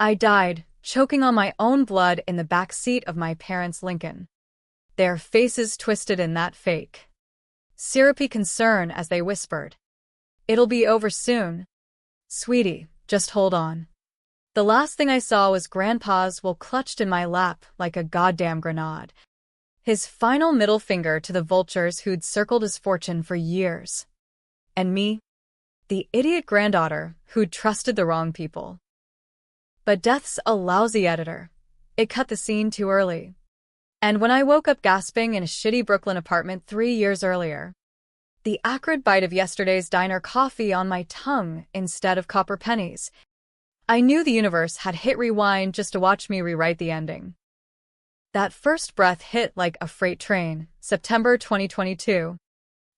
I died, choking on my own blood in the back seat of my parents' Lincoln. Their faces twisted in that fake, syrupy concern as they whispered, "It'll be over soon. Sweetie, just hold on." The last thing I saw was Grandpa's will clutched in my lap like a goddamn grenade. His final middle finger to the vultures who'd circled his fortune for years. And me, the idiot granddaughter who'd trusted the wrong people. But death's a lousy editor. It cut the scene too early. And when I woke up gasping in a shitty Brooklyn apartment 3 years earlier, the acrid bite of yesterday's diner coffee on my tongue instead of copper pennies, I knew the universe had hit rewind just to watch me rewrite the ending. That first breath hit like a freight train, September 2022.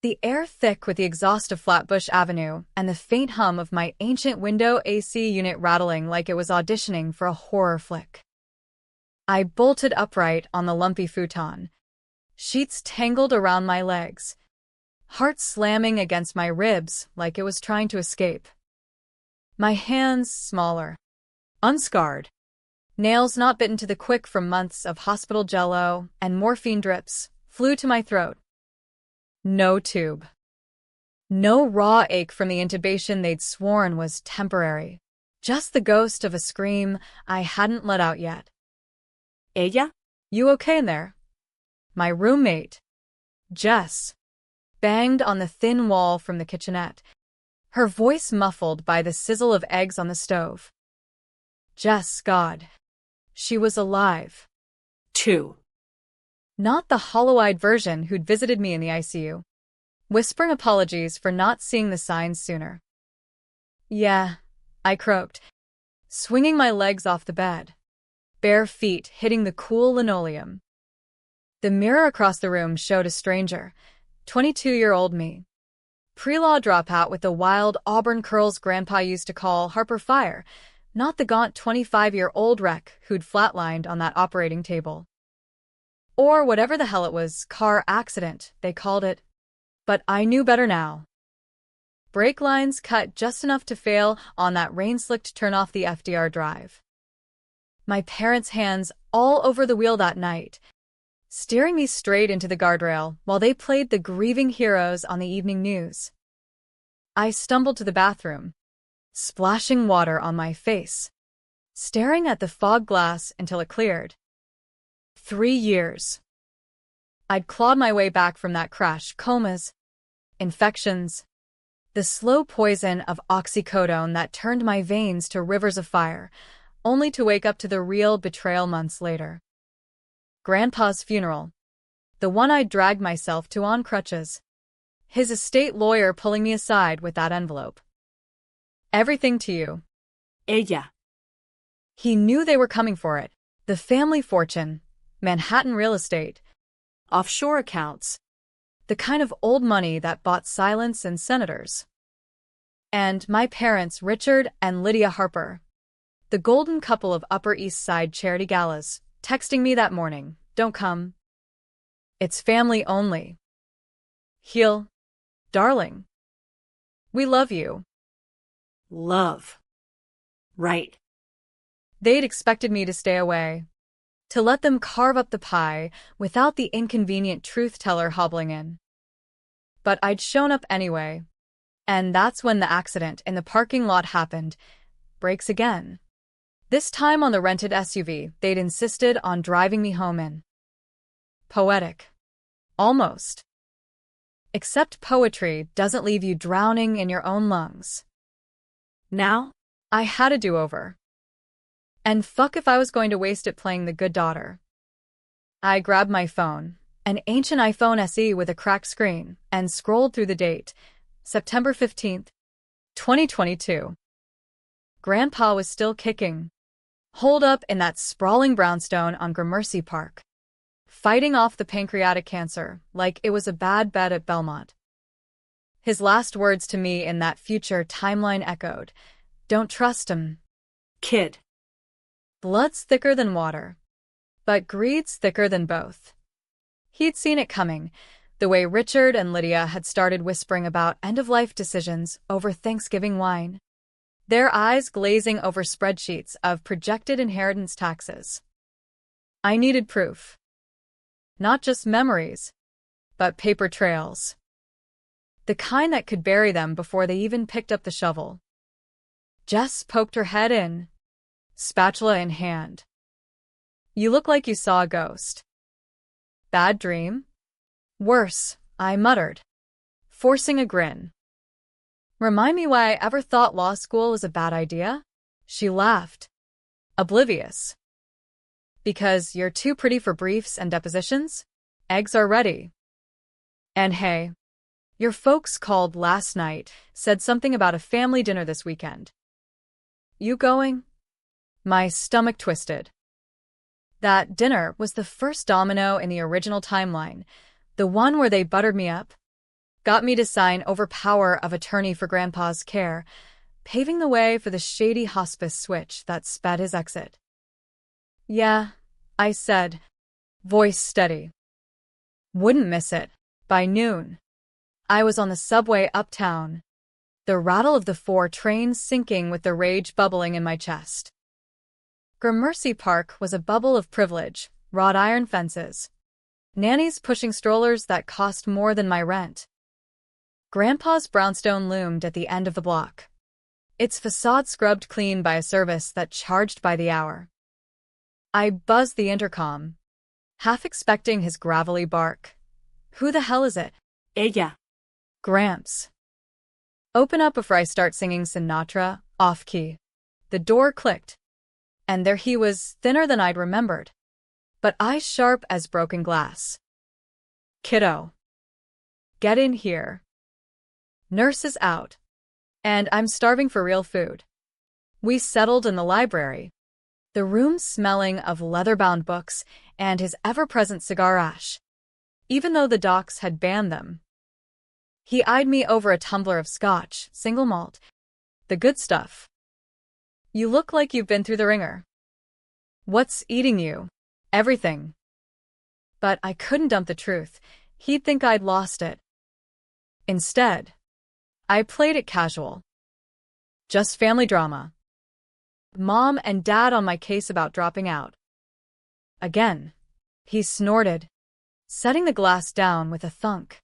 The air thick with the exhaust of Flatbush Avenue and the faint hum of my ancient window AC unit rattling like it was auditioning for a horror flick. I bolted upright on the lumpy futon, sheets tangled around my legs, heart slamming against my ribs like it was trying to escape. My hands smaller, unscarred, nails not bitten to the quick from months of hospital jello and morphine drips, flew to my throat. No tube. No raw ache from the intubation they'd sworn was temporary. Just the ghost of a scream I hadn't let out yet. "Ella? You okay in there?" My roommate, Jess, banged on the thin wall from the kitchenette, her voice muffled by the sizzle of eggs on the stove. Jess, God. She was alive. Two. Not the hollow-eyed version who'd visited me in the ICU, whispering apologies for not seeing the signs sooner. "Yeah," I croaked, swinging my legs off the bed, bare feet hitting the cool linoleum. The mirror across the room showed a stranger, 22-year-old me. Pre-law dropout with the wild auburn curls Grandpa used to call Harper Fire, not the gaunt 25-year-old wreck who'd flatlined on that operating table. Or whatever the hell it was, car accident, they called it. But I knew better now. Brake lines cut just enough to fail on that rain-slicked turn off the FDR drive. My parents' hands all over the wheel that night, steering me straight into the guardrail while they played the grieving heroes on the evening news. I stumbled to the bathroom, splashing water on my face, staring at the fog glass until it cleared. 3 years. I'd clawed my way back from that crash, comas, infections, the slow poison of oxycodone that turned my veins to rivers of fire, only to wake up to the real betrayal months later. Grandpa's funeral, the one I'd dragged myself to on crutches, his estate lawyer pulling me aside with that envelope. "Everything to you." Ella. He knew they were coming for it. The family fortune, Manhattan real estate, Offshore accounts. the kind of old money that bought silence and senators. And my parents, Richard and Lydia Harper, the golden couple of Upper East Side charity galas, texting me that morning, "Don't come. It's family only. Heal, darling. We love you." Love. Right. They'd expected me to stay away, to let them carve up the pie without the inconvenient truth-teller hobbling in. But I'd shown up anyway, and that's when the accident in the parking lot happened. Brakes again. This time on the rented SUV they'd insisted on driving me home in. Poetic. Almost. Except poetry doesn't leave you drowning in your own lungs. Now? I had a do-over. And fuck if I was going to waste it playing the good daughter. I grabbed my phone, an ancient iPhone SE with a cracked screen, and scrolled through the date, September 15th, 2022. Grandpa was still kicking, holed up in that sprawling brownstone on Gramercy Park, fighting off the pancreatic cancer like it was a bad bet at Belmont. His last words to me in that future timeline echoed, "Don't trust him. Kid." Blood's thicker than water, but greed's thicker than both. He'd seen it coming, the way Richard and Lydia had started whispering about end-of-life decisions over Thanksgiving wine. their eyes glazing over spreadsheets of projected inheritance taxes. I needed proof. Not just memories, but paper trails. The kind that could bury them before they even picked up the shovel. Jess poked her head in, spatula in hand. You look like you saw a ghost. Bad dream? Worse, I muttered, forcing a grin. Remind me why I ever thought law school was a bad idea? She laughed, oblivious. Because you're too pretty for briefs and depositions? Eggs are ready. And hey, your folks called last night, said something about a family dinner this weekend. You going? My stomach twisted. That dinner was the first domino in the original timeline, the one where they buttered me up, got me to sign over power of attorney for Grandpa's care, paving the way for the shady hospice switch that sped his exit. Yeah, I said, voice steady. Wouldn't miss it. By noon, I was on the subway uptown, the rattle of the 4 trains syncing with the rage bubbling in my chest. Gramercy Park was a bubble of privilege, wrought iron fences, nannies pushing strollers that cost more than my rent. Grandpa's brownstone loomed at the end of the block, its facade scrubbed clean by a service that charged by the hour. I buzzed the intercom, half expecting his gravelly bark. Who the hell is it? Ella. Gramps. Open up before I start singing Sinatra, off-key. The door clicked, and there he was, thinner than I'd remembered, but eyes sharp as broken glass. Kiddo. Get in here. Nurse is out, and I'm starving for real food. We settled in the library, the room smelling of leather-bound books and his ever-present cigar ash, even though the docs had banned them. He eyed me over a tumbler of scotch, single malt, the good stuff. You look like you've been through the ringer. What's eating you? Everything. But I couldn't dump the truth. He'd think I'd lost it. Instead, I played it casual. Just family drama. Mom and Dad on my case about dropping out. Again, he snorted, setting the glass down with a thunk.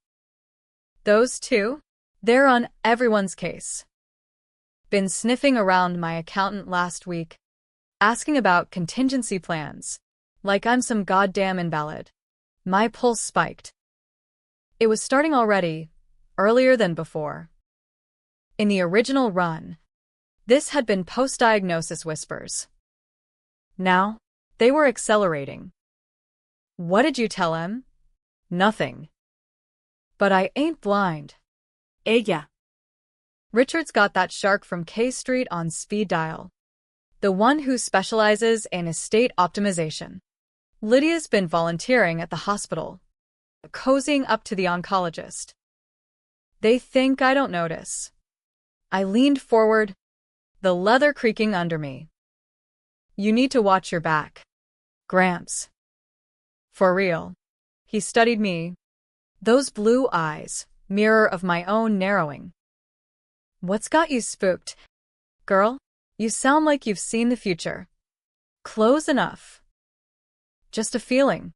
Those two? They're on everyone's case. Been sniffing around my accountant last week, asking about contingency plans, like I'm some goddamn invalid. My pulse spiked. It was starting already, earlier than before. In the original run, this had been post-diagnosis whispers. Now, they were accelerating. What did you tell him? Nothing. But I ain't blind. Ella. Richard's got that shark from K Street on speed dial. The one who specializes in estate optimization. Lydia's been volunteering at the hospital, cozying up to the oncologist. They think I don't notice. I leaned forward, the leather creaking under me. You need to watch your back, Gramps. For real. He studied me. Those blue eyes, mirror of my own narrowing. What's got you spooked? Girl, you sound like you've seen the future. Close enough. Just a feeling.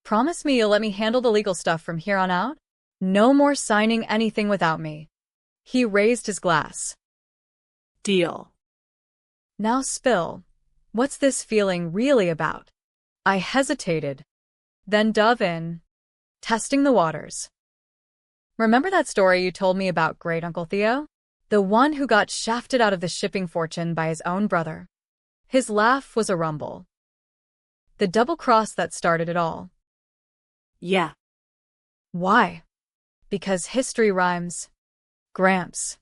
Promise me you'll let me handle the legal stuff from here on out? No more signing anything without me. He raised his glass. Deal. Now spill. What's this feeling really about? I hesitated, then dove in, testing the waters. Remember that story you told me about Great Uncle Theo? The one who got shafted out of the shipping fortune by his own brother. His laugh was a rumble. The double cross that started it all. Yeah. Why? Because history rhymes. Gramps.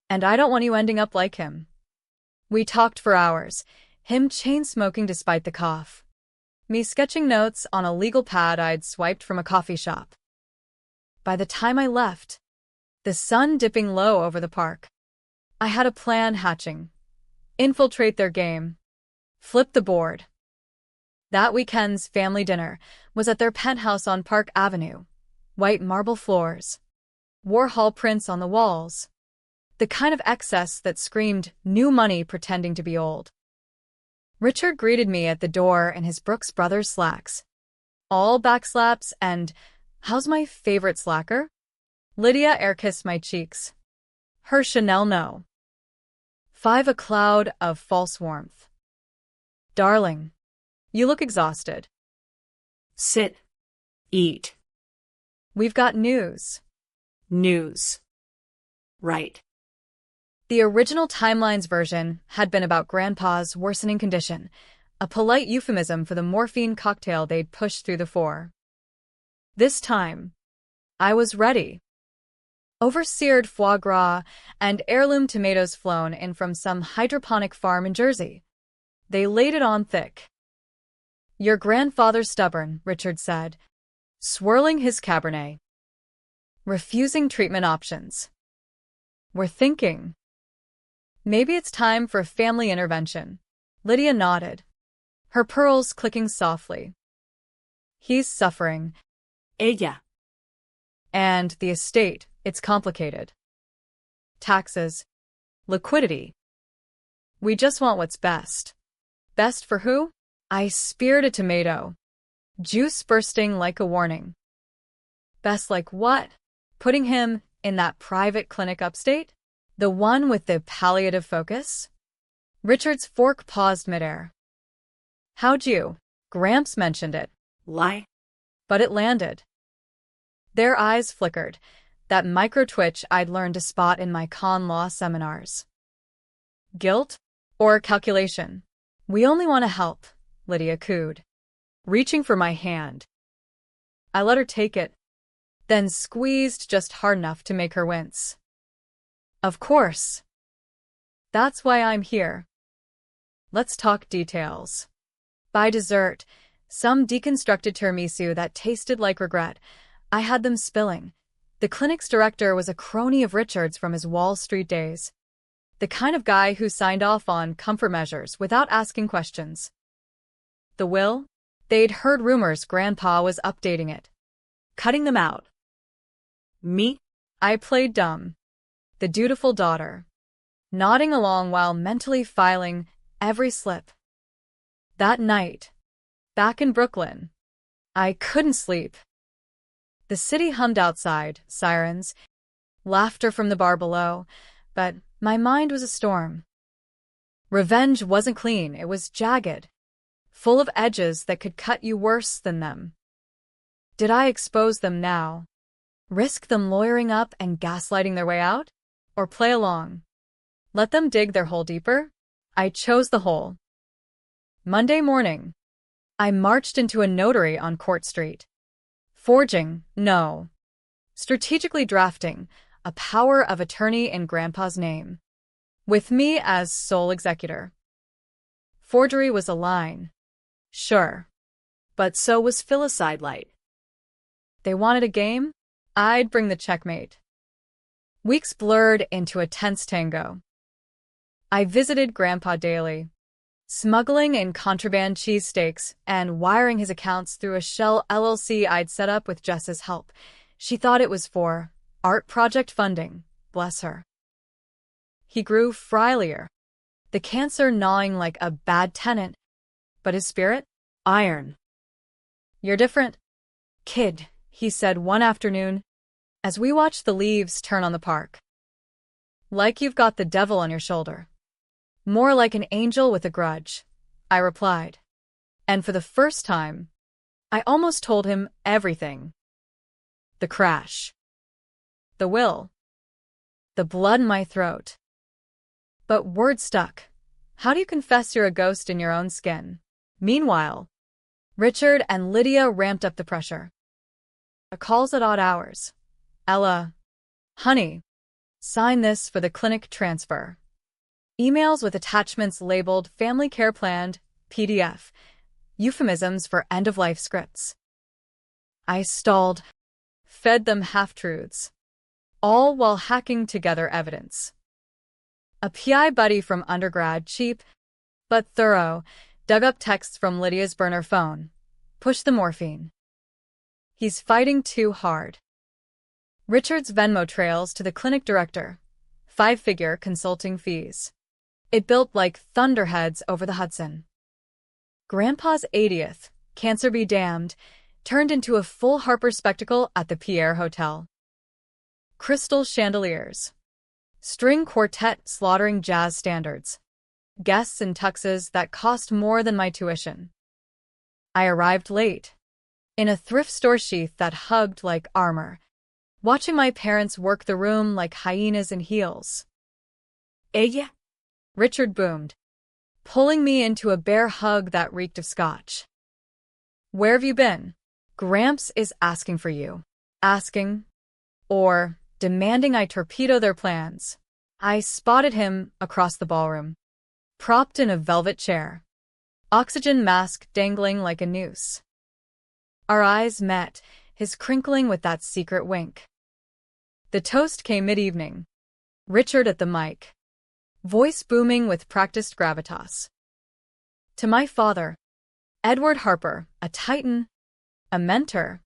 And I don't want you ending up like him. We talked for hours, him chain-smoking despite the cough, me sketching notes on a legal pad I'd swiped from a coffee shop. By the time I left, the sun dipping low over the park, I had a plan hatching. Infiltrate their game. Flip the board. That weekend's family dinner was at their penthouse on Park Avenue. White marble floors. Warhol prints on the walls. The kind of excess that screamed new money pretending to be old. Richard greeted me at the door in his Brooks Brothers slacks. All backslaps and, "How's my favorite slacker?" Lydia air-kissed my cheeks. Her Chanel no. 5 a cloud of false warmth. "Darling, you look exhausted. Sit. Eat. We've got news." News. Right. The original Timeline's version had been about Grandpa's worsening condition, a polite euphemism for the morphine cocktail they'd pushed through the four. This time, I was ready. Over-seared foie gras and heirloom tomatoes flown in from some hydroponic farm in Jersey. They laid it on thick. "Your grandfather's stubborn," Richard said, swirling his Cabernet. "Refusing treatment options. We're thinking. Maybe it's time for family intervention." Lydia nodded, her pearls clicking softly. "He's suffering. Ella. And the estate, it's complicated. Taxes. Liquidity. We just want what's best." "Best for who?" I speared a tomato, juice bursting like a warning. "Best like what? Putting him in that private clinic upstate? The one with the palliative focus?" Richard's fork paused midair. "How'd you?" "Gramps mentioned it." Lie. But it landed. Their eyes flickered, that micro-twitch I'd learned to spot in my con law seminars. Guilt? Or calculation? "We only want to help," Lydia cooed, reaching for my hand. I let her take it, then squeezed just hard enough to make her wince. "Of course. That's why I'm here. Let's talk details." By dessert, some deconstructed tiramisu that tasted like regret, I had them spilling. The clinic's director was a crony of Richard's from his Wall Street days. The kind of guy who signed off on comfort measures without asking questions. The will? They'd heard rumors Grandpa was updating it, cutting them out. Me? I played dumb, the dutiful daughter, nodding along while mentally filing every slip. That night, back in Brooklyn, I couldn't sleep. The city hummed outside, sirens, laughter from the bar below, but my mind was a storm. Revenge wasn't clean, it was jagged, full of edges that could cut you worse than them. Did I expose them now? Risk them lawyering up and gaslighting their way out? Or play along? Let them dig their hole deeper? I chose the hole. Monday morning, I marched into a notary on Court Street. Forging, no. Strategically drafting, a power of attorney in Grandpa's name, with me as sole executor. Forgery was a line. Sure. But so was filicide light. They wanted a game? I'd bring the checkmate. Weeks blurred into a tense tango. I visited Grandpa daily, smuggling in contraband cheesesteaks and wiring his accounts through a shell LLC I'd set up with Jess's help. She thought it was for art project funding, bless her. He grew frielier, the cancer gnawing like a bad tenant, but his spirit? Iron. "You're different, kid," he said one afternoon, as we watched the leaves turn on the park. "Like you've got the devil on your shoulder." "More like an angel with a grudge," I replied. And for the first time, I almost told him everything. The crash. The will. The blood in my throat. But word stuck. How do you confess you're a ghost in your own skin? Meanwhile, Richard and Lydia ramped up the pressure. Calls at odd hours. "Ella, honey, sign this for the clinic transfer." Emails with attachments labeled Family Care Planned, PDF, euphemisms for end-of-life scripts. I stalled, fed them half-truths, all while hacking together evidence. A PI buddy from undergrad, cheap but thorough, dug up texts from Lydia's burner phone. Push the morphine. He's fighting too hard. Richard's Venmo trails to the clinic director. 5-figure consulting fees. It built like thunderheads over the Hudson. Grandpa's 80th, cancer be damned, turned into a full Harper spectacle at the Pierre Hotel. Crystal chandeliers. String quartet slaughtering jazz standards. Guests in tuxes that cost more than my tuition. I arrived late, in a thrift store sheath that hugged like armor, watching my parents work the room like hyenas in heels. Ella? Richard boomed, pulling me into a bear hug that reeked of scotch. Where have you been? Gramps is asking for you. Asking, or demanding I torpedo their plans. I spotted him across the ballroom, propped in a velvet chair, oxygen mask dangling like a noose. Our eyes met, his crinkling with that secret wink. The toast came mid-evening. Richard at the mic, voice booming with practiced gravitas. To my father, Edward Harper, a titan, a mentor,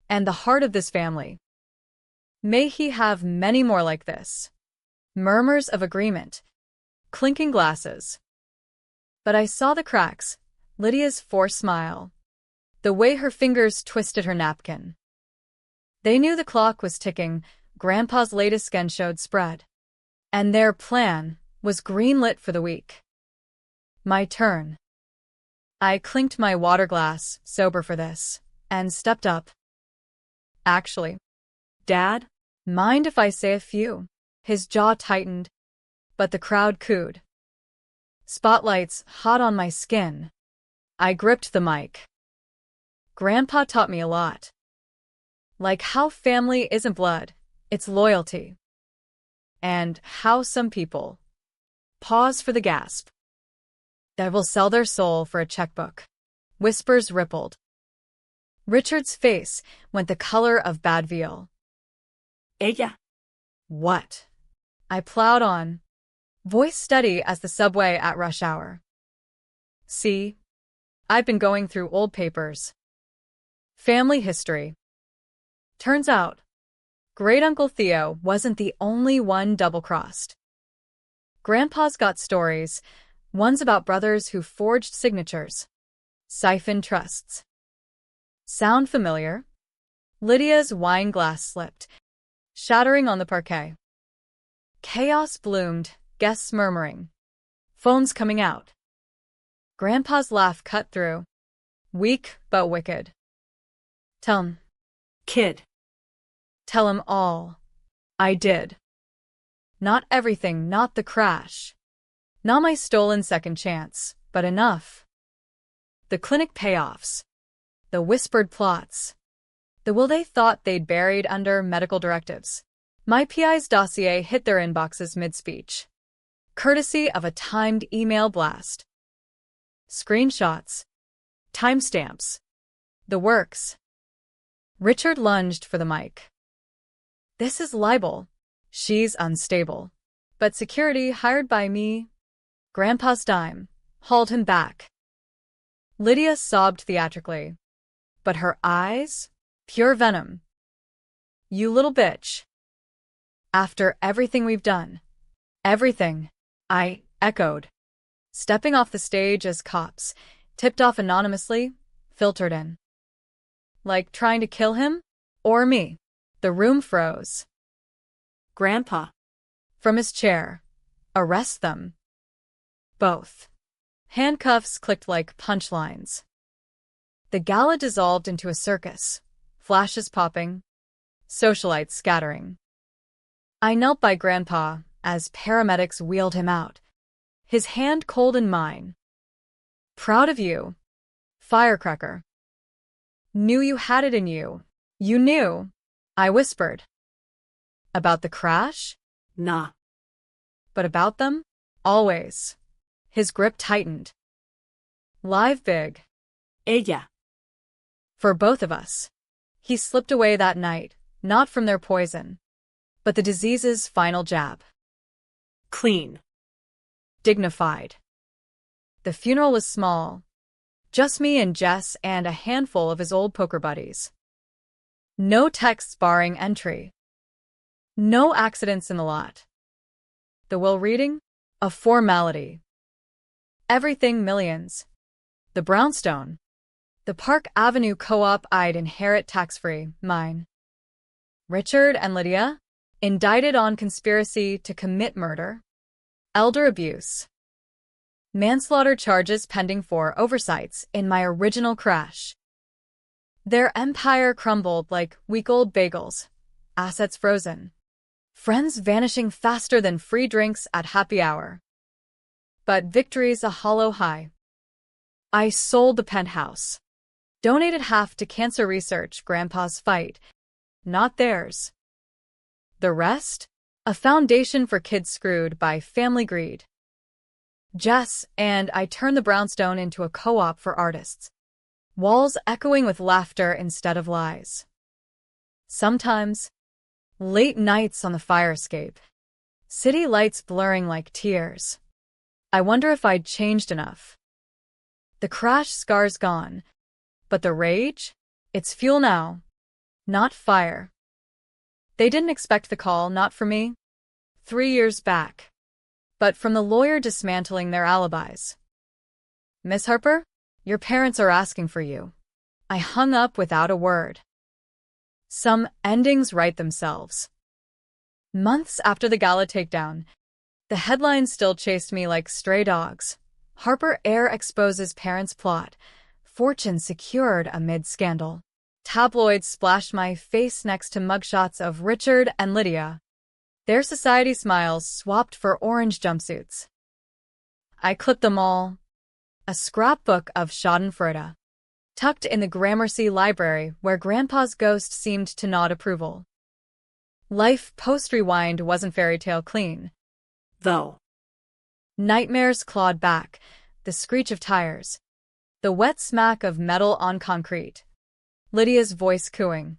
and the heart of this family. May he have many more like this. Murmurs of agreement, clinking glasses. But I saw the cracks, Lydia's forced smile, the way her fingers twisted her napkin. They knew the clock was ticking, Grandpa's latest skin showed spread. And their plan was greenlit for the week. My turn. I clinked my water glass, sober for this, and stepped up. Actually, Dad, mind if I say a few? His jaw tightened, but the crowd cooed. Spotlights hot on my skin. I gripped the mic. Grandpa taught me a lot. Like how family isn't blood, it's loyalty. And how some people pause for the gasp. They will sell their soul for a checkbook. Whispers rippled. Richard's face went the color of bad veal. Ella? What? I plowed on, voice steady as the subway at rush hour. See, I've been going through old papers. Family history. Turns out, Great-Uncle Theo wasn't the only one double-crossed. Grandpa's got stories, ones about brothers who forged signatures, siphoned trusts. Sound familiar? Lydia's wine glass slipped, shattering on the parquet. Chaos bloomed, guests murmuring. Phones coming out. Grandpa's laugh cut through. Weak but wicked. Tell him. Kid. Tell him all. I did. Not everything, not the crash. Not my stolen second chance, but enough. The clinic payoffs. The whispered plots. The will they thought they'd buried under medical directives. My PI's dossier hit their inboxes mid-speech, courtesy of a timed email blast. Screenshots. Timestamps. The works. Richard lunged for the mic. This is libel. She's unstable. But security hired by me, Grandpa's dime, hauled him back. Lydia sobbed theatrically, but her eyes, pure venom. You little bitch. After everything we've done. Everything, I echoed, stepping off the stage as cops, tipped off anonymously, filtered in. Like trying to kill him? Or me? The room froze. Grandpa. From his chair. Arrest them. Both. Handcuffs clicked like punchlines. The gala dissolved into a circus, flashes popping, socialites scattering. I knelt by Grandpa as paramedics wheeled him out, his hand cold in mine. Proud of you, firecracker. Knew you had it in you. You knew, I whispered. About the crash? Nah. But about them? Always. His grip tightened. Live big. Ella. For both of us. He slipped away that night, not from their poison, but the disease's final jab. Clean. Dignified. The funeral was small. Just me and Jess and a handful of his old poker buddies. No texts barring entry. No accidents in the lot. The will reading? A formality. Everything millions. The brownstone. The Park Avenue co-op I'd inherit tax-free, mine. Richard and Lydia? Indicted on conspiracy to commit murder. Elder abuse. Manslaughter charges pending for oversights in my original crash. Their empire crumbled like week-old bagels. Assets frozen. Friends vanishing faster than free drinks at happy hour. But victory's a hollow high. I sold the penthouse. Donated half to cancer research, Grandpa's fight. Not theirs. The rest? A foundation for kids screwed by family greed. Jess and I turned the brownstone into a co-op for artists. Walls echoing with laughter instead of lies. Sometimes, late nights on the fire escape. City lights blurring like tears. I wonder if I'd changed enough. The crash scar's gone. But the rage? It's fuel now. Not fire. They didn't expect the call, not from me. 3 years back. But from the lawyer dismantling their alibis. Miss Harper, your parents are asking for you. I hung up without a word. Some endings write themselves. Months after the gala takedown, the headlines still chased me like stray dogs. Harper Air exposes parents' plot. Fortune secured amid scandal. Tabloids splashed my face next to mugshots of Richard and Lydia. Their society smiles swapped for orange jumpsuits. I clipped them all. A scrapbook of schadenfreude, tucked in the Gramercy library where Grandpa's ghost seemed to nod approval. Life post-rewind wasn't fairy tale clean. Though. Nightmares clawed back, the screech of tires. The wet smack of metal on concrete. Lydia's voice cooing.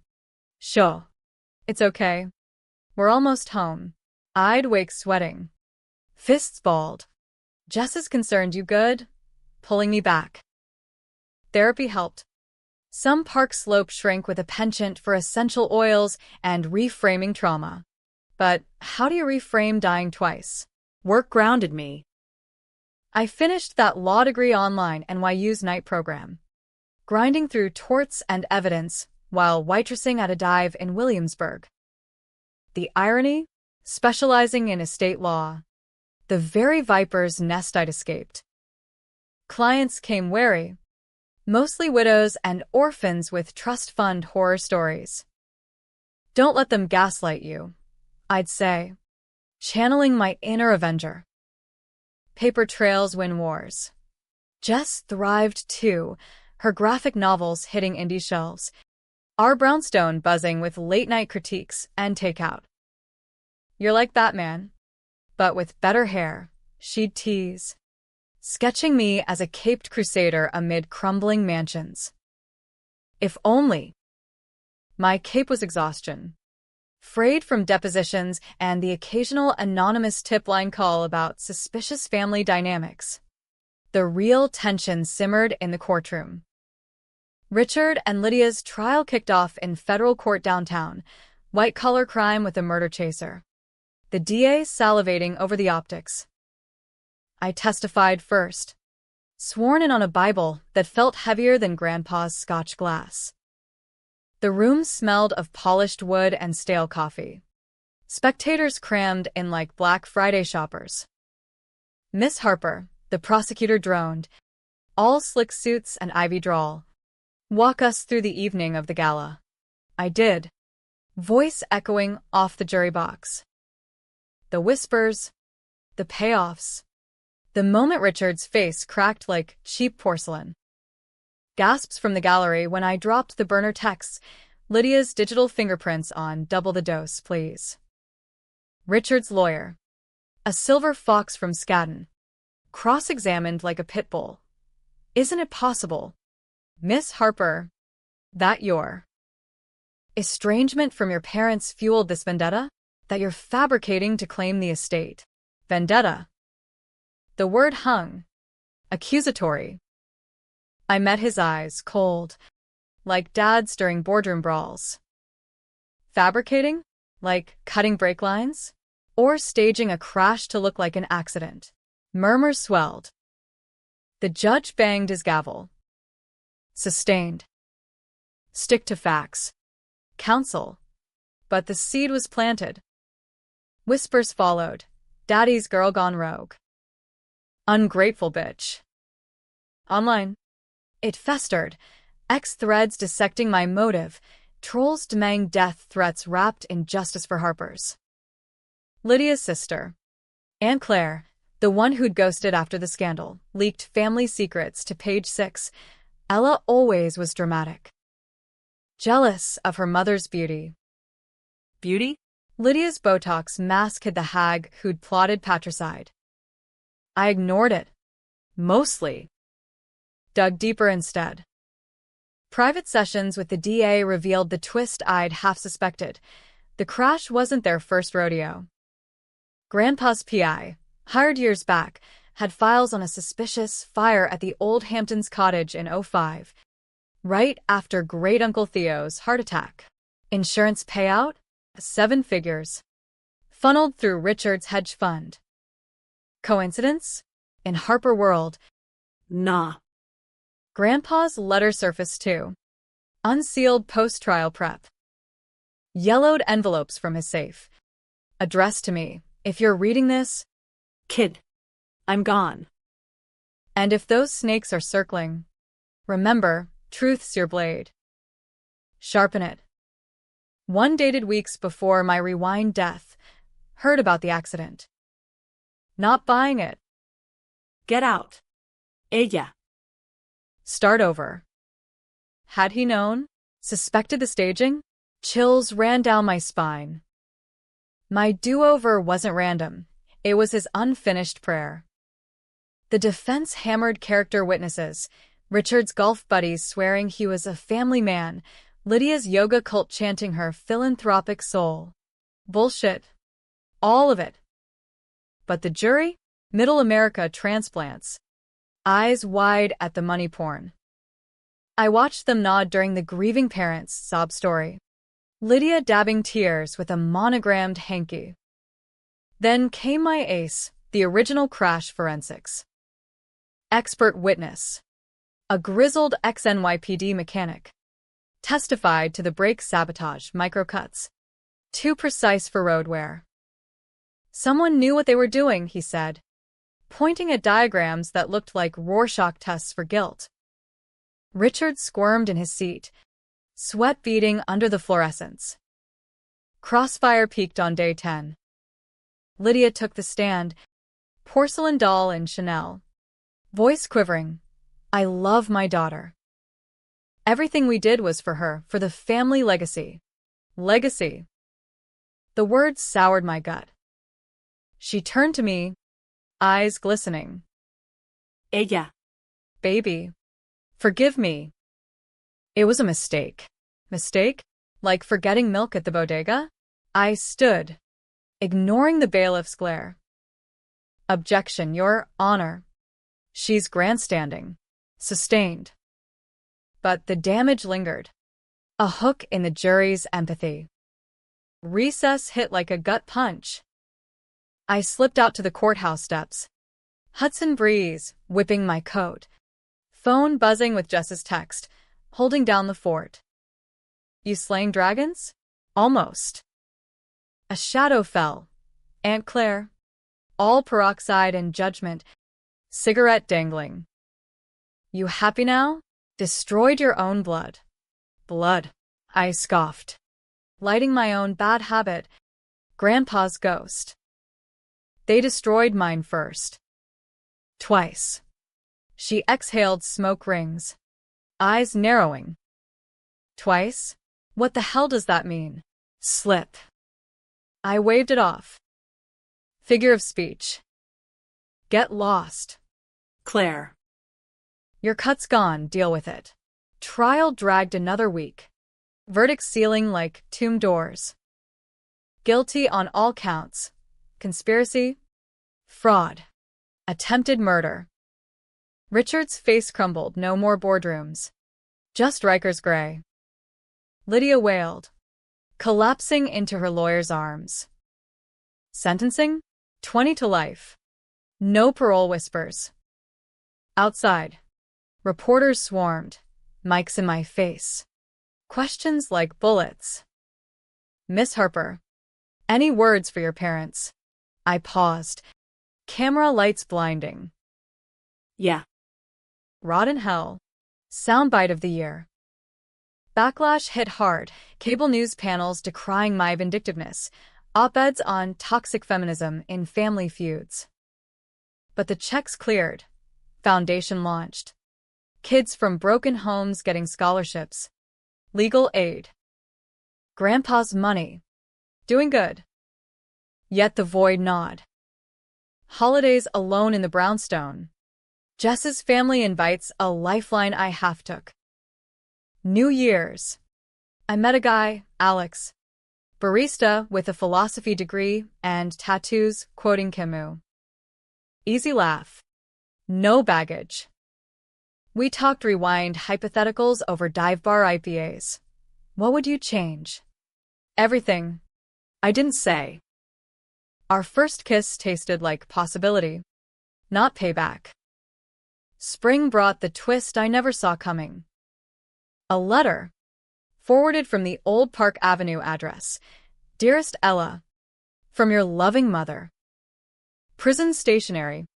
Sure. It's okay. We're almost home. I'd wake sweating. Fists balled. Jess is concerned, you good? Pulling me back. Therapy helped. Some park slope shrank with a penchant for essential oils and reframing trauma. But how do you reframe dying twice? Work grounded me. I finished that law degree online NYU's night program, grinding through torts and evidence while waitressing at a dive in Williamsburg. The irony? Specializing in estate law. The very viper's nest I'd escaped. Clients came wary, mostly widows and orphans with trust fund horror stories. Don't let them gaslight you, I'd say, channeling my inner avenger. Paper trails win wars. Jess thrived too, her graphic novels hitting indie shelves. Our brownstone buzzing with late-night critiques and takeout. You're like Batman, but with better hair, she'd tease, sketching me as a caped crusader amid crumbling mansions. If only. My cape was exhaustion. Frayed from depositions and the occasional anonymous tip line call about suspicious family dynamics. The real tension simmered in the courtroom. Richard and Lydia's trial kicked off in federal court downtown, white-collar crime with a murder chaser. The DA salivating over the optics. I testified first, sworn in on a Bible that felt heavier than Grandpa's Scotch glass. The room smelled of polished wood and stale coffee. Spectators crammed in like Black Friday shoppers. Miss Harper, the prosecutor droned, all slick suits and ivy drawl. Walk us through the evening of the gala. I did, voice echoing off the jury box. The whispers, the payoffs. The moment Richard's face cracked like cheap porcelain. Gasps from the gallery when I dropped the burner texts, Lydia's digital fingerprints on double the dose, please. Richard's lawyer, a silver fox from Scadden, cross-examined like a pit bull. Isn't it possible, Miss Harper, that your estrangement from your parents fueled this vendetta that you're fabricating to claim the estate? Vendetta. The word hung, accusatory. I met his eyes, cold, like Dad's during boardroom brawls. Fabricating? Like cutting brake lines? or staging a crash to look like an accident. Murmurs swelled. The judge banged his gavel. Sustained. Stick to facts. Counsel. But the seed was planted. Whispers followed. Daddy's girl gone rogue. Ungrateful bitch. Online. It festered. X threads dissecting my motive. Trolls demanding death threats wrapped in justice for Harper's. Lydia's sister. Aunt Claire, the one who'd ghosted after the scandal, leaked family secrets to page 6. Ella always was dramatic. Jealous of her mother's beauty. Beauty? Lydia's Botox mask hid the hag who'd plotted patricide. I ignored it. Mostly. Dug deeper instead. Private sessions with the DA revealed the twist I'd half suspected. The crash wasn't their first rodeo. Grandpa's PI, hired years back, had files on a suspicious fire at the old Hamptons cottage in '05, right after Great-Uncle Theo's heart attack. Insurance payout? 7 figures. Funneled through Richard's hedge fund. Coincidence? In Harper World. Nah. Grandpa's letter surfaced too. Unsealed post-trial prep. Yellowed envelopes from his safe. Addressed to me. If you're reading this, Kid. I'm gone. and if those snakes are circling, remember, truth's your blade. Sharpen it. One dated weeks before my rewind death. Heard about the accident. Not buying it. Get out. Ella. Start over. Had he known? Suspected the staging? Chills ran down my spine. My do-over wasn't random. It was his unfinished prayer. The defense hammered character witnesses, Richard's golf buddies swearing he was a family man, Lydia's yoga cult chanting her philanthropic soul. Bullshit. All of it. But the jury? Middle America transplants. Eyes wide at the money porn. I watched them nod during the grieving parents' sob story. Lydia dabbing tears with a monogrammed hanky. Then came my ace, the original crash forensics. Expert witness. A grizzled ex-NYPD mechanic. Testified to the brake sabotage microcuts. Too precise for road wear. Someone knew what they were doing, he said, pointing at diagrams that looked like Rorschach tests for guilt. Richard squirmed in his seat, sweat beading under the fluorescence. Crossfire peaked on day 10. Lydia took the stand, porcelain doll in Chanel. Voice quivering. I love my daughter. Everything we did was for her, for the family legacy. Legacy. The words soured my gut. She turned to me, eyes glistening. Ella. Baby. Forgive me. It was a mistake. Mistake? Like forgetting milk at the bodega? I stood, ignoring the bailiff's glare. Objection, Your Honor. She's grandstanding. Sustained. But the damage lingered. A hook in the jury's empathy. Recess hit like a gut punch. I slipped out to the courthouse steps. Hudson breeze, whipping my coat. Phone buzzing with Jess's text, holding down the fort. You slaying dragons? Almost. A shadow fell. Aunt Claire. All peroxide and judgment. Cigarette dangling. You happy now? Destroyed your own blood. Blood, I scoffed. Lighting my own bad habit. Grandpa's ghost. They destroyed mine first. Twice. She exhaled smoke rings. Eyes narrowing. Twice? What the hell does that mean? Slip. I waved it off. Figure of speech. Get lost. Claire. Your cut's gone, deal with it. Trial dragged another week. Verdict sealing like tomb doors. Guilty on all counts. Conspiracy. Fraud. Attempted murder. Richard's face crumbled, no more boardrooms. Just Riker's gray. Lydia wailed, collapsing into her lawyer's arms. Sentencing? 20 to life. No parole whispers. Outside. Reporters swarmed, mics in my face. Questions like bullets. Miss Harper, any words for your parents? I paused. Camera lights blinding. Yeah. Rot in hell. Soundbite of the year. Backlash hit hard, cable news panels decrying my vindictiveness, op-eds on toxic feminism in family feuds. But the checks cleared. Foundation launched. Kids from broken homes getting scholarships. Legal aid. Grandpa's money. Doing good. Yet the void gnawed. Holidays alone in the brownstone. Jess's family invites a lifeline I half took. New Year's. I met a guy, Alex. Barista with a philosophy degree and tattoos quoting Camus. Easy laugh. No baggage. We talked rewind hypotheticals over dive bar IPAs. What would you change? Everything. I didn't say. Our first kiss tasted like possibility, not payback. Spring brought the twist I never saw coming. A letter, forwarded from the old Park Avenue address. Dearest Ella, from your loving mother. Prison stationery.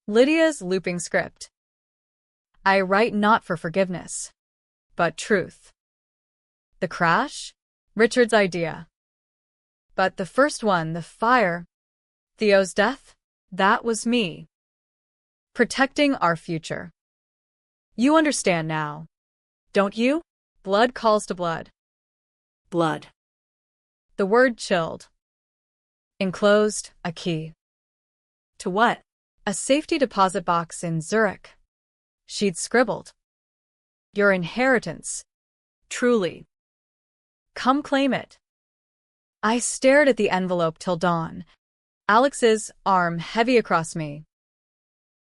Lydia's looping script. I write not for forgiveness, but truth. The crash? Richard's idea. But the first one, the fire, Theo's death, that was me. Protecting our future. You understand now, don't you? Blood calls to blood. Blood. The word chilled. Enclosed, a key. To what? A safety deposit box in Zurich. She'd scribbled. Your inheritance. Truly. Come claim it. I stared at the envelope till dawn, Alex's arm heavy across me.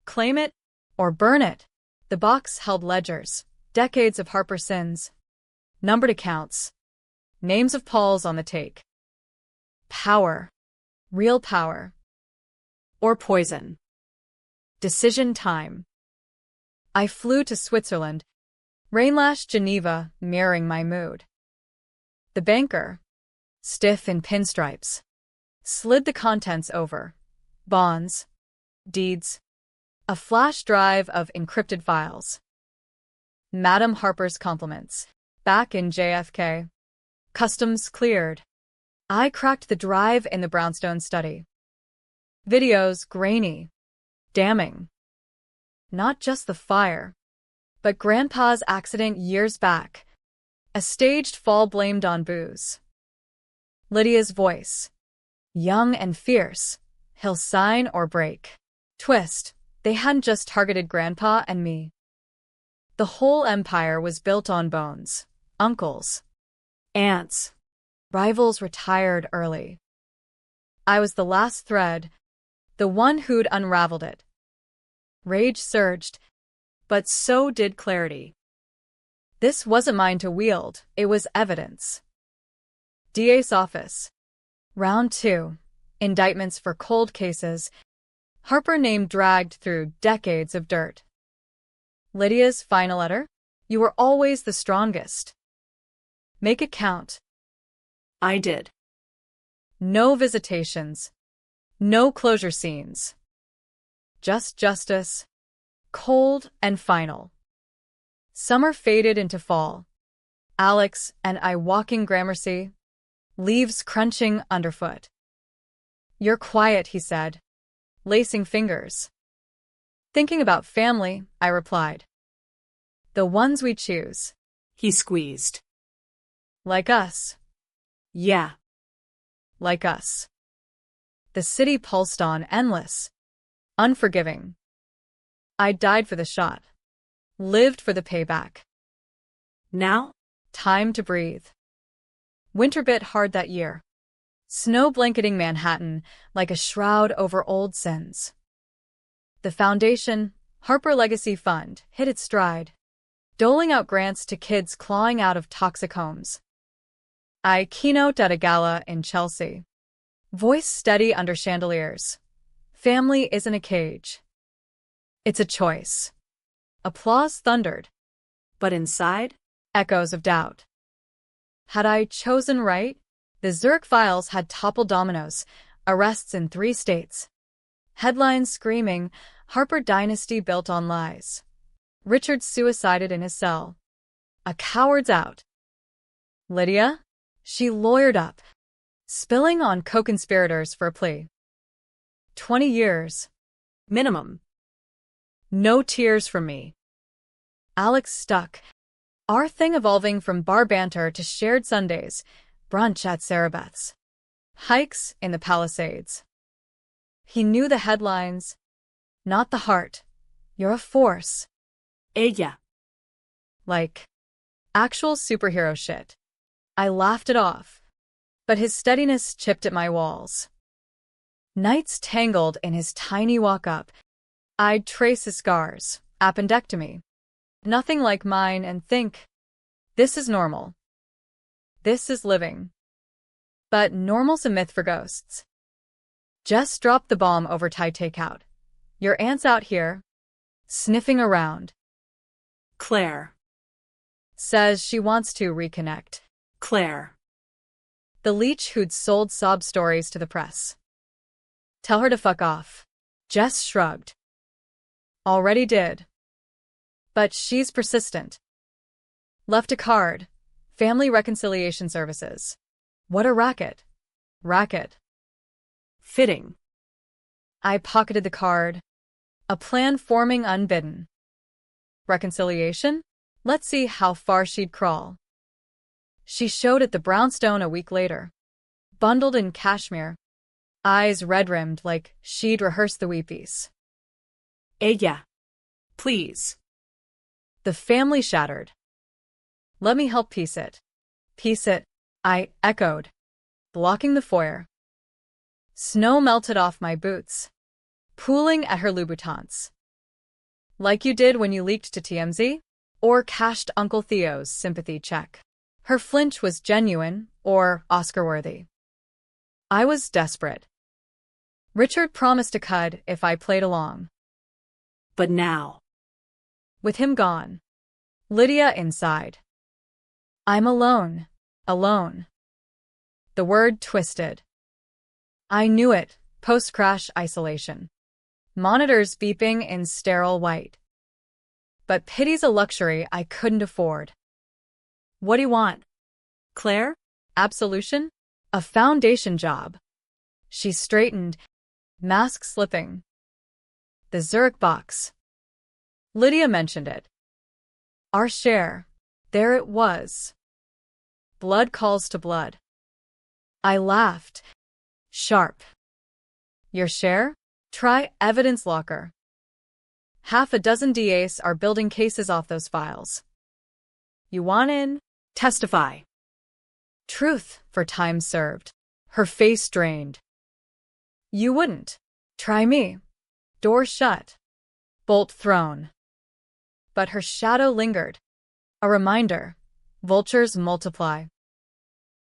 Claim it or burn it. The box held ledgers, decades of Harper sins, numbered accounts, names of Pauls on the take. Power. Real power. Or poison. Decision time. I flew to Switzerland, rain-lashed Geneva mirroring my mood. The banker, stiff in pinstripes, slid the contents over. Bonds, deeds, a flash drive of encrypted files. Madam Harper's compliments. Back in JFK. Customs cleared. I cracked the drive in the brownstone study. Videos grainy. Damning. Not just the fire, but Grandpa's accident years back. A staged fall blamed on booze. Lydia's voice. Young and fierce. He'll sign or break. Twist. They hadn't just targeted Grandpa and me. The whole empire was built on bones. Uncles. Aunts. Rivals retired early. I was the last thread, the one who'd unraveled it. Rage surged, but so did clarity. This wasn't mine to wield, it was evidence. DA's office. Round 2. Indictments for cold cases. Harper name dragged through decades of dirt. Lydia's final letter? You were always the strongest. Make it count. I did. No visitations. No closure scenes. Just justice. Cold and final. Summer faded into fall. Alex and I walking Gramercy. Leaves crunching underfoot. You're quiet, he said, lacing fingers. Thinking about family, I replied. The ones we choose. He squeezed. Like us. Yeah. Like us. The city pulsed on, endless. Unforgiving. I died for the shot. Lived for the payback. Now? Time to breathe. Winter bit hard that year. Snow blanketing Manhattan like a shroud over old sins. The foundation, Harper Legacy Fund, hit its stride, doling out grants to kids clawing out of toxic homes. I keynote at a gala in Chelsea. Voice steady under chandeliers. Family isn't a cage. It's a choice. Applause thundered. But inside? Echoes of doubt. Had I chosen right? The Zurich files had toppled dominoes, arrests in 3 states. Headlines screaming, Harper dynasty built on lies. Richard suicided in his cell. A coward's out. Lydia? She lawyered up, spilling on co-conspirators for a plea. 20 years. Minimum. No tears from me. Alex stuck. Our thing evolving from bar banter to shared Sundays, brunch at Sarah Beth's, hikes in the Palisades. He knew the headlines, not the heart. You're a force. Ella. Like actual superhero shit. I laughed it off, but his steadiness chipped at my walls. Nights tangled in his tiny walk-up. I'd trace his scars, appendectomy. Nothing like mine, and think, this is normal. This is living. But normal's a myth for ghosts. Jess dropped the bomb over Thai takeout. Your aunt's out here, sniffing around. Claire. Says she wants to reconnect. Claire. The leech who'd sold sob stories to the press. Tell her to fuck off. Jess shrugged. Already did. But she's persistent. Left a card. Family Reconciliation Services. What a racket. Racket. Fitting. I pocketed the card. A plan forming unbidden. Reconciliation? Let's see how far she'd crawl. She showed at the brownstone a week later. Bundled in cashmere. Eyes red-rimmed like she'd rehearsed the weepies. Ella. Please. The family shattered. Let me help piece it. Piece it, I echoed, blocking the foyer. Snow melted off my boots, pooling at her Louboutins. Like you did when you leaked to TMZ? Or cashed Uncle Theo's sympathy check. Her flinch was genuine or Oscar-worthy. I was desperate. Richard promised a cud if I played along. But now. With him gone. Lydia inside. I'm alone. Alone. The word twisted. I knew it, post-crash isolation. Monitors beeping in sterile white. But pity's a luxury I couldn't afford. What do you want? Claire? Absolution? A foundation job. She straightened, mask slipping. The Zurich box. Lydia mentioned it. Our share. There it was. Blood calls to blood. I laughed. Sharp. Your share? Try evidence locker. Half a dozen DAs are building cases off those files. You want in? Testify. Truth for time served. Her face drained. You wouldn't. Try me. Door shut. Bolt thrown. But her shadow lingered. A reminder. Vultures multiply.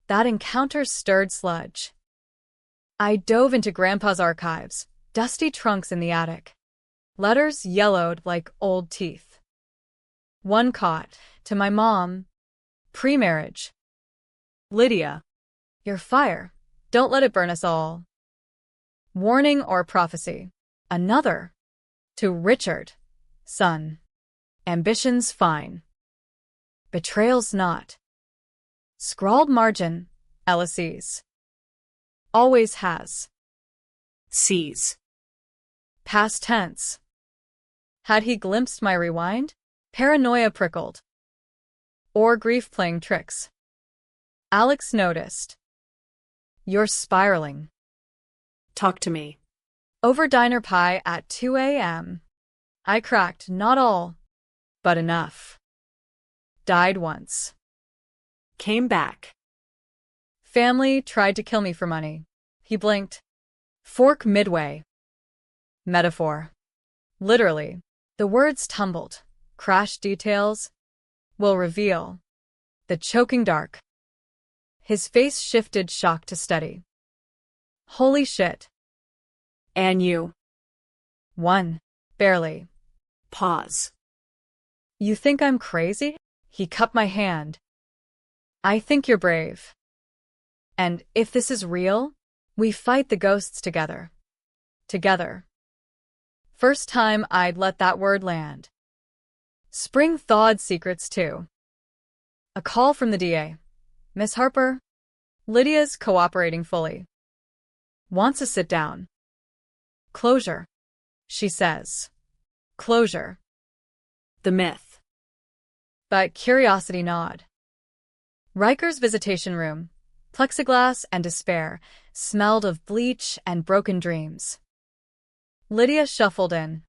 That encounter stirred sludge. I dove into Grandpa's archives, dusty trunks in the attic. Letters yellowed like old teeth. One caught, to my mom. Pre-marriage. Lydia. Your fire. Don't let it burn us all. Warning or prophecy. Another. To Richard. Son. Ambitions fine. Betrayals not. Scrawled margin. LSEs. Always has. Seize. Past tense. Had he glimpsed my rewind? Paranoia prickled. Or grief playing tricks. Alex noticed. You're spiraling. Talk to me. Over diner pie at 2 a.m. I cracked not all, but enough. Died once. Came back. Family tried to kill me for money. He blinked. Fork midway. Metaphor. Literally. The words tumbled. Crash details. Will reveal. The choking dark. His face shifted shock to steady. Holy shit. And you. 1. Barely. Pause. You think I'm crazy? He cupped my hand. I think you're brave. And if this is real, we fight the ghosts together. Together. First time I'd let that word land. Spring thawed secrets too. A call from the DA. Miss Harper? Lydia's cooperating fully. Wants a sit down. Closure, she says. Closure. The myth. But curiosity gnawed. Riker's visitation room, plexiglass and despair, smelled of bleach and broken dreams. Lydia shuffled in,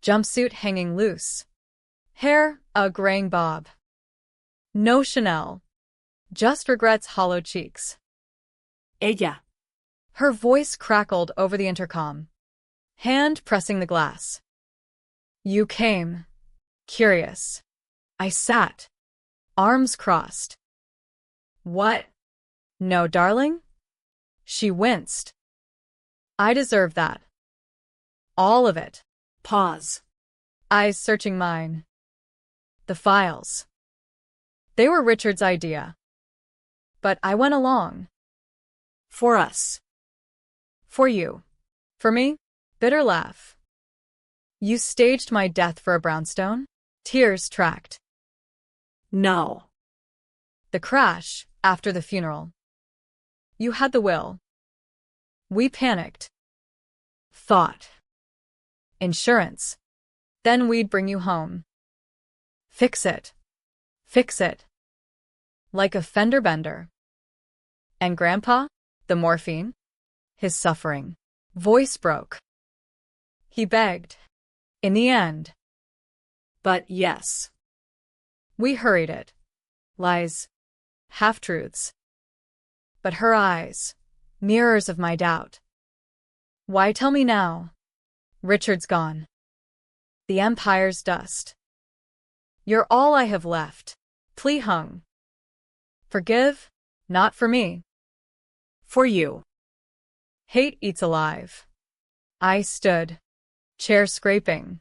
jumpsuit hanging loose. Hair, a graying bob. No Chanel. Just regrets hollow cheeks. Ella. Her voice crackled over the intercom. Hand pressing the glass. You came. Curious. I sat. Arms crossed. What? No, darling? She winced. I deserve that. All of it. Pause. Eyes searching mine. The files. They were Richard's idea. But I went along. For us. For you. For me? Bitter laugh. You staged my death for a brownstone? Tears tracked. No. The crash, after the funeral. You had the will. We panicked. Thought. Insurance. Then we'd bring you home. Fix it. Fix it. Like a fender bender. And Grandpa? The morphine? His suffering. Voice broke. He begged. In the end. But yes. We hurried it. Lies. Half-truths. But her eyes. Mirrors of my doubt. Why tell me now? Richard's gone. The Empire's dust. You're all I have left. Plea hung. Forgive? Not for me. For you. Hate eats alive. I stood. Chair scraping.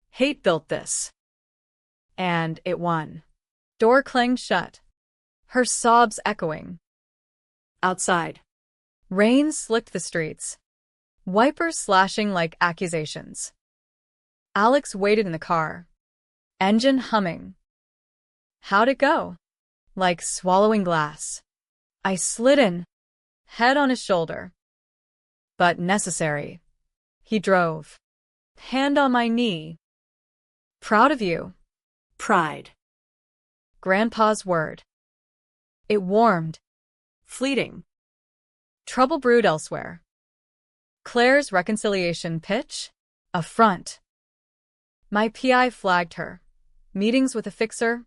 Hate built this. And it won. Door clanged shut. Her sobs echoing. Outside. Rain slicked the streets. Wipers slashing like accusations. Alex waited in the car. Engine humming. How'd it go? Like swallowing glass. I slid in. Head on his shoulder. But necessary. He drove. Hand on my knee. Proud of you. Pride. Grandpa's word. It warmed. Fleeting. Trouble brewed elsewhere. Claire's reconciliation pitch? Affront. My PI flagged her. Meetings with a fixer?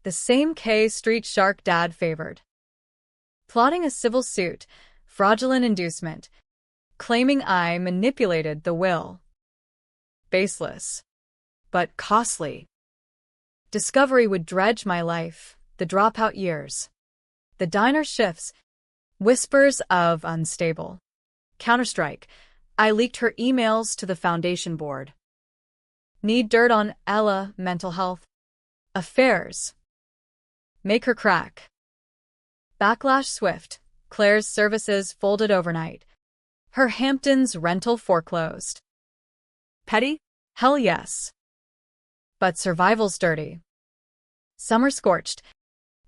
The same K Street Shark dad favored. Plotting a civil suit, fraudulent inducement, claiming I manipulated the will. Baseless. But costly. Discovery would dredge my life, the dropout years. The diner shifts, whispers of unstable. Counterstrike. I leaked her emails to the foundation board. Need dirt on Ella, mental health. Affairs. Make her crack. Backlash swift. Claire's services folded overnight. Her Hamptons rental foreclosed. Petty? Hell yes. But survival's dirty. Summer scorched.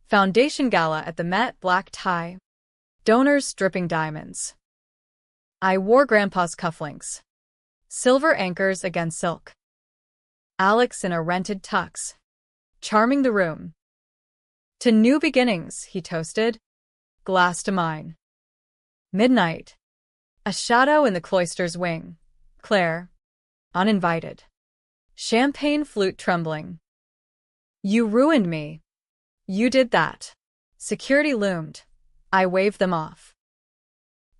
Foundation gala at the Met, black tie. Donors dripping diamonds. I wore Grandpa's cufflinks. Silver anchors against silk. Alex in a rented tux. Charming the room. To new beginnings, he toasted. Glass to mine. Midnight. A shadow in the cloister's wing. Claire. Uninvited. Champagne flute trembling. You ruined me. You did that. Security loomed. I waved them off.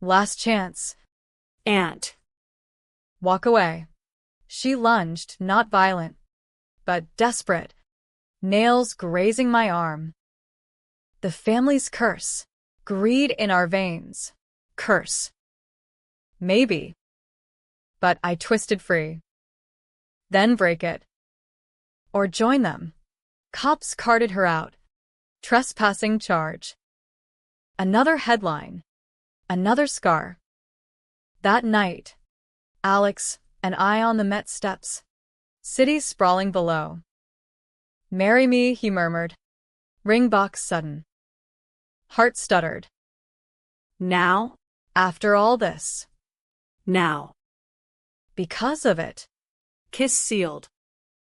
Last chance. Aunt. Walk away. She lunged, not violent, but desperate. Nails grazing my arm. The family's curse. Greed in our veins. Curse. Maybe. But I twisted free. Then break it. Or join them. Cops carted her out. Trespassing charge. Another headline. Another scar. That night, Alex and I on the Met steps. City sprawling below. Marry me, he murmured. Ring box sudden. Heart stuttered. Now? After all this. Now. Because of it. Kiss sealed.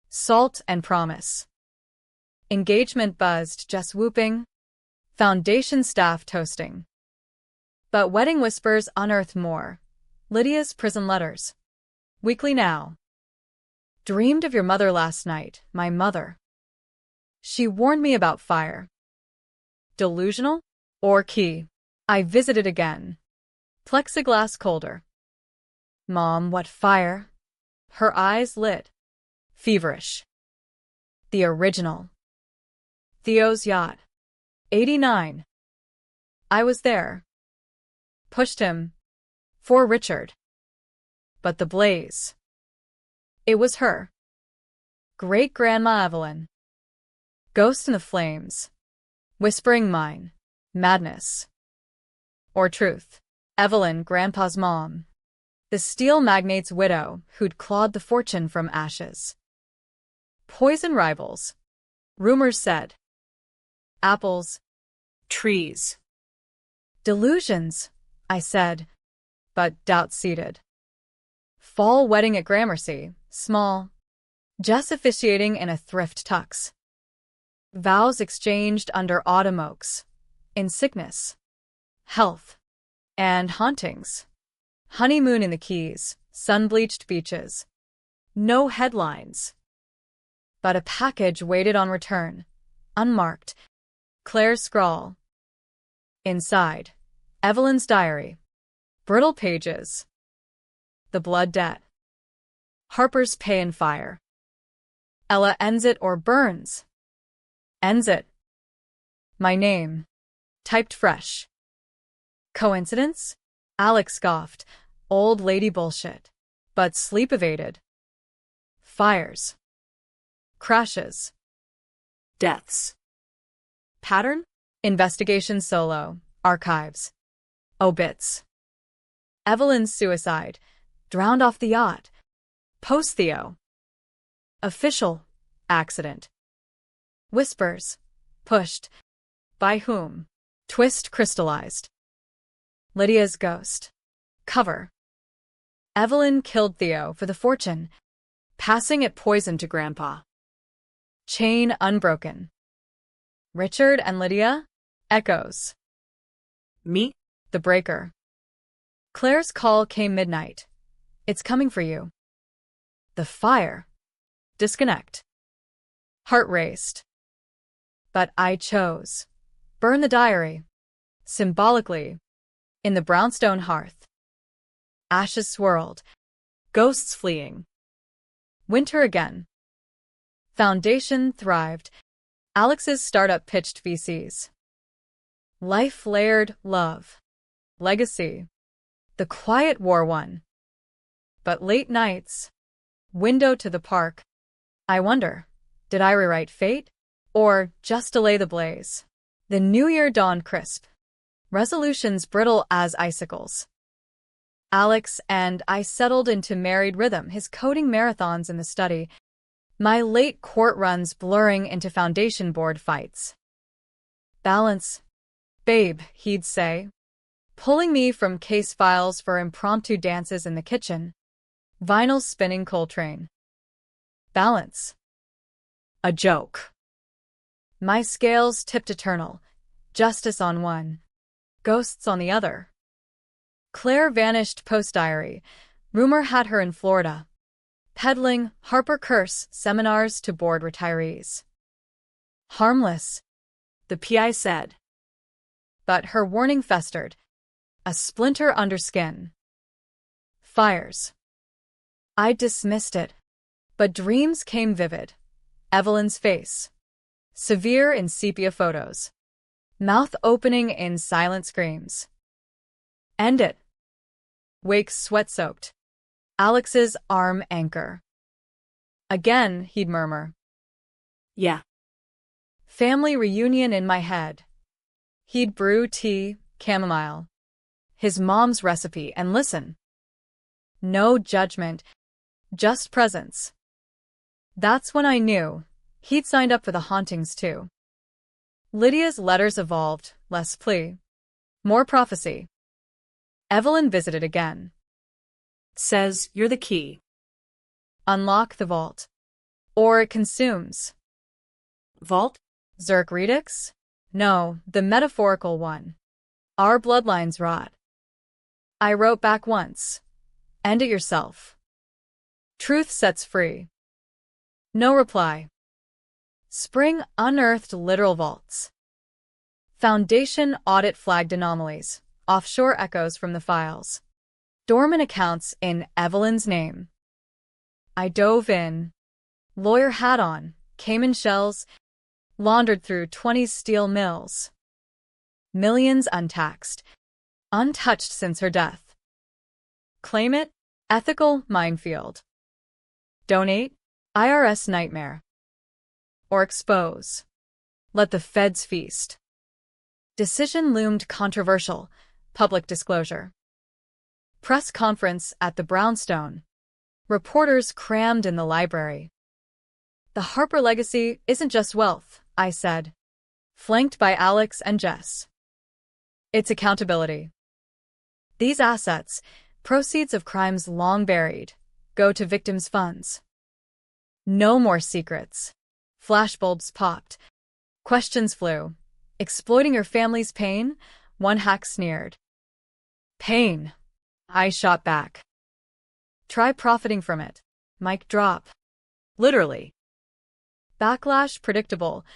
Salt and promise. Engagement buzzed, just whooping. Foundation staff toasting. But wedding whispers unearthed more. Lydia's prison letters. Weekly now. Dreamed of your mother last night, my mother. She warned me about fire. Delusional? Or key? I visited again. Plexiglass colder. Mom, what fire? Her eyes lit. Feverish. The original. Theo's yacht. 89. I was there. Pushed him. For Richard. But the blaze. It was her. Great-Grandma Evelyn. Ghost in the flames. Whispering mine. Madness. Or truth. Evelyn, Grandpa's mom. The steel magnate's widow who'd clawed the fortune from ashes. Poison rivals. Rumors said. Apples. Trees. Delusions, I said, but doubt seated. Fall wedding at Gramercy, small. Jess officiating in a thrift tux. Vows exchanged under autumn oaks. In sickness. Health. And hauntings. Honeymoon in the Keys, sun-bleached beaches. No headlines. But a package waited on return. Unmarked. Claire's scrawl. Inside. Evelyn's diary. Brittle pages. The blood debt. Harper's pay and fire. Ella ends it or burns. Ends it. My name. Typed fresh. Coincidence? Alex scoffed. Old lady bullshit. But sleep evaded. Fires. Crashes. Deaths. Pattern? Investigation solo. Archives. Obits. Evelyn's suicide. Drowned off the yacht. Post-Theo. Official. Accident. Whispers. Pushed. By whom? Twist crystallized. Lydia's ghost. Cover. Evelyn killed Theo for the fortune, passing it poison to Grandpa. Chain unbroken. Richard and Lydia? Echoes. Me? The breaker. Claire's call came midnight. It's coming for you. The fire. Disconnect. Heart raced. But I chose. Burn the diary. Symbolically. In the brownstone hearth. Ashes swirled. Ghosts fleeing. Winter again. Foundation thrived. Alex's startup pitched VCs. Life layered love. Legacy. The quiet war won. But late nights. Window to the park. I wonder, did I rewrite fate? Or just delay the blaze? The new year dawned crisp. Resolutions brittle as icicles. Alex and I settled into married rhythm, his coding marathons in the study, my late court runs blurring into foundation board fights. Balance, babe, he'd say, pulling me from case files for impromptu dances in the kitchen, vinyl spinning Coltrane. Balance. A joke. My scales tipped eternal, justice on one, ghosts on the other. Claire vanished post-diary. Rumor had her in Florida, peddling Harper Curse seminars to bored retirees. Harmless, the PI said. But her warning festered, a splinter under skin. Fires. I dismissed it, but dreams came vivid. Evelyn's face, severe in sepia photos, mouth opening in silent screams. End it. Wake sweat-soaked. Alex's arm anchor. Again, he'd murmur. Yeah. Family reunion in my head. He'd brew tea, chamomile. His mom's recipe, and listen. No judgment, just presence. That's when I knew he'd signed up for the hauntings too. Lydia's letters evolved, less plea, more prophecy. Evelyn visited again. Says you're the key. Unlock the vault. Or it consumes. Vault? Zerk No, the metaphorical one. Our bloodlines rot. I wrote back once. End it yourself. Truth sets free. No reply. Spring unearthed literal vaults. Foundation audit flagged anomalies, offshore echoes from the files. Dormant accounts in Evelyn's name. I dove in. Lawyer hat on, cayman shells, laundered through 20's steel mills. Millions untaxed, untouched since her death. Claim it? Ethical minefield. Donate? IRS nightmare. Or expose. Let the feds feast. Decision loomed controversial. Public disclosure. Press conference at the brownstone. Reporters crammed in the library. The Harper legacy isn't just wealth, I said. Flanked by Alex and Jess. It's accountability. These assets, proceeds of crimes long buried, go to victims' funds. No more secrets. Flashbulbs popped. Questions flew. Exploiting your family's pain? One hack sneered. Pain. I shot back. Try profiting from it. Mic drop. Literally. Backlash predictable.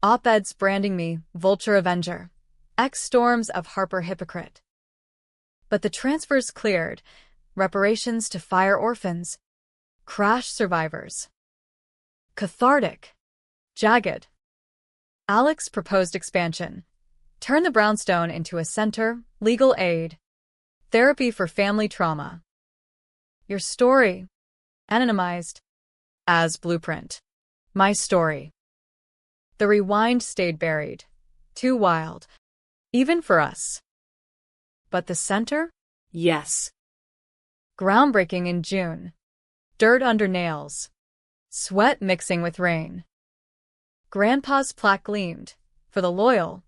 Op-eds branding me vulture avenger. Storms of Harper hypocrite. But the transfers cleared. Reparations to fire orphans. Crash survivors. Cathartic. Jagged. Alex proposed expansion. Turn the brownstone into a center, legal aid. Therapy for family trauma. Your story. Anonymized. As blueprint. My story. The rewind stayed buried. Too wild. Even for us. But the center? Yes. Groundbreaking in June. Dirt under nails. Sweat mixing with rain. Grandpa's plaque gleamed. For the loyal.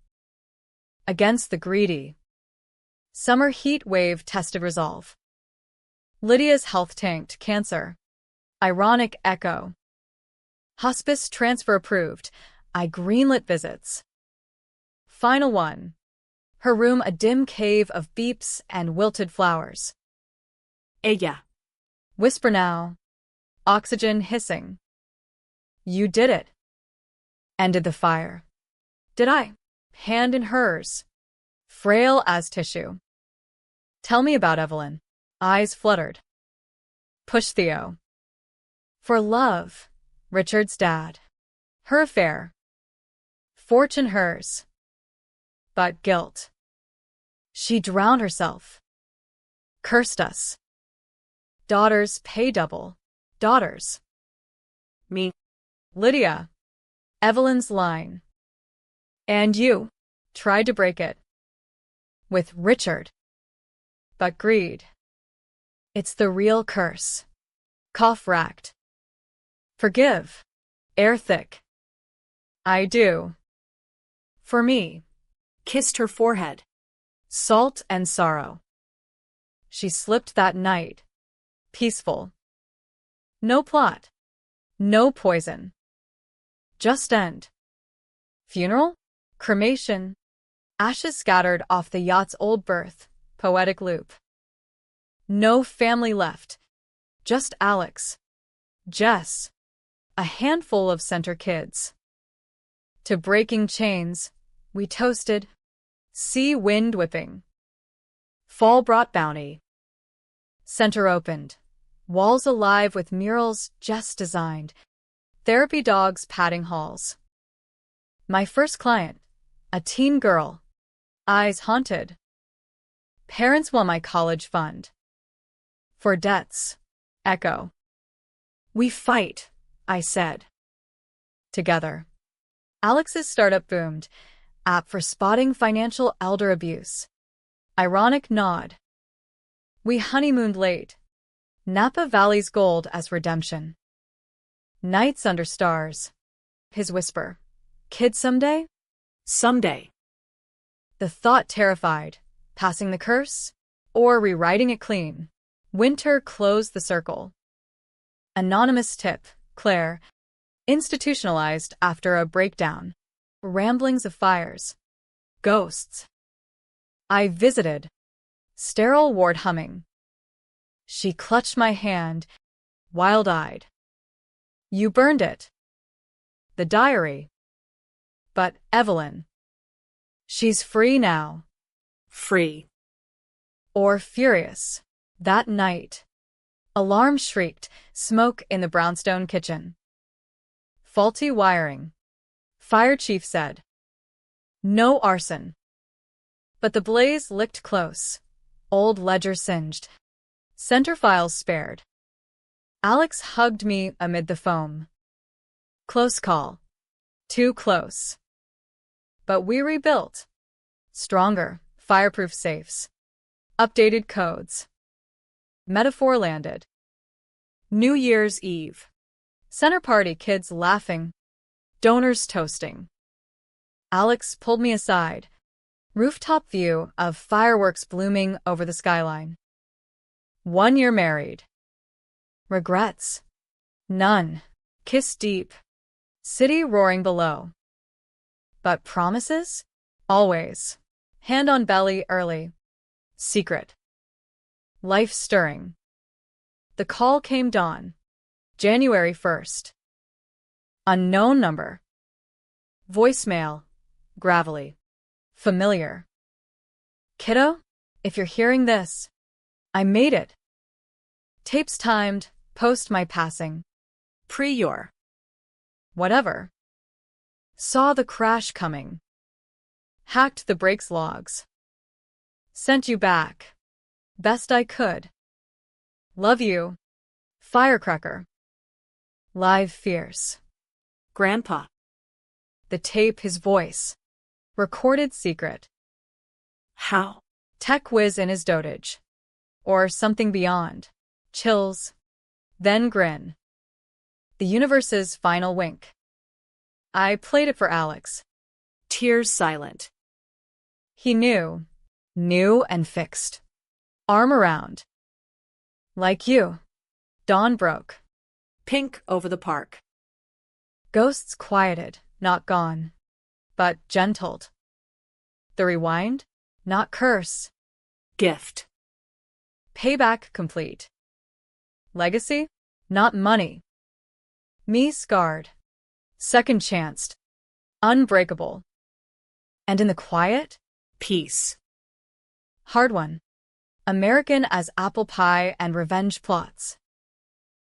Against the greedy. Summer heat wave tested resolve. Lydia's health tanked. Cancer. Ironic echo. Hospice transfer approved. I greenlit visits. Final one. Her room a dim cave of beeps and wilted flowers. Ella. Whisper now. Oxygen hissing. You did it. Ended the fire. Did I? Hand in hers. Frail as tissue. Tell me about Evelyn. Eyes fluttered. Push Theo. For love. Richard's dad. Her affair. Fortune hers. But guilt. She drowned herself. Cursed us. Daughters pay double. Daughters. Me. Lydia. Evelyn's line. And you. Tried to break it. With Richard. But greed. It's the real curse. Cough racked. Forgive. Air thick. I do. For me. Kissed her forehead. Salt and sorrow. She slipped that night. Peaceful. No plot. No poison. Just end. Funeral? Cremation. Ashes scattered off the yacht's old berth. Poetic loop. No family left. Just Alex. Jess. A handful of center kids. To breaking chains, we toasted. Sea wind whipping. Fall brought bounty. Center opened. Walls alive with murals Jess designed. Therapy dogs padding halls. My first client, a teen girl. Eyes haunted. Parents want my college fund. For debts. Echo. We fight, I said. Together. Alex's startup boomed. App for spotting financial elder abuse. Ironic nod. We honeymooned late. Napa Valley's gold as redemption. Nights under stars. His whisper. Kid someday? Someday. The thought terrified. Passing the curse? Or rewriting it clean? Winter closed the circle. Anonymous tip. Claire. Institutionalized after a breakdown. Ramblings of fires. Ghosts. I visited. Sterile ward humming. She clutched my hand, wild-eyed. You burned it. The diary. But Evelyn. She's free now. Free. Or furious. That night. Alarm shrieked, smoke in the brownstone kitchen. Faulty wiring. Fire chief said. No arson. But the blaze licked close. Old ledger singed. Center files spared. Alex hugged me amid the foam. Close call. Too close. But we rebuilt. Stronger, fireproof safes. Updated codes. Metaphor landed. New Year's Eve. Center party kids laughing. Donors toasting. Alex pulled me aside. Rooftop view of fireworks blooming over the skyline. 1 year married. Regrets? None. Kiss deep. City roaring below. But promises? Always. Hand on belly early. Secret. Life stirring. The call came dawn. January 1st. Unknown number. Voicemail. Gravelly. Familiar. Kiddo, if you're hearing this, I made it. Tapes timed, post my passing. Pre-your. Whatever. Saw the crash coming. Hacked the brakes logs. Sent you back. Best I could. Love you. Firecracker. Live fierce. Grandpa. The tape, his voice. Recorded secret. How? Tech whiz in his dotage. Or something beyond. Chills. Then grin. The universe's final wink. I played it for Alex. Tears silent. He knew. New and fixed. Arm around. Like you. Dawn broke. Pink over the park. Ghosts quieted, not gone. But gentled. The rewind? Not curse. Gift. Payback complete. Legacy? Not money. Me scarred. Second chanced. Unbreakable. And in the quiet? Peace. Hard one. American as apple pie and revenge plots.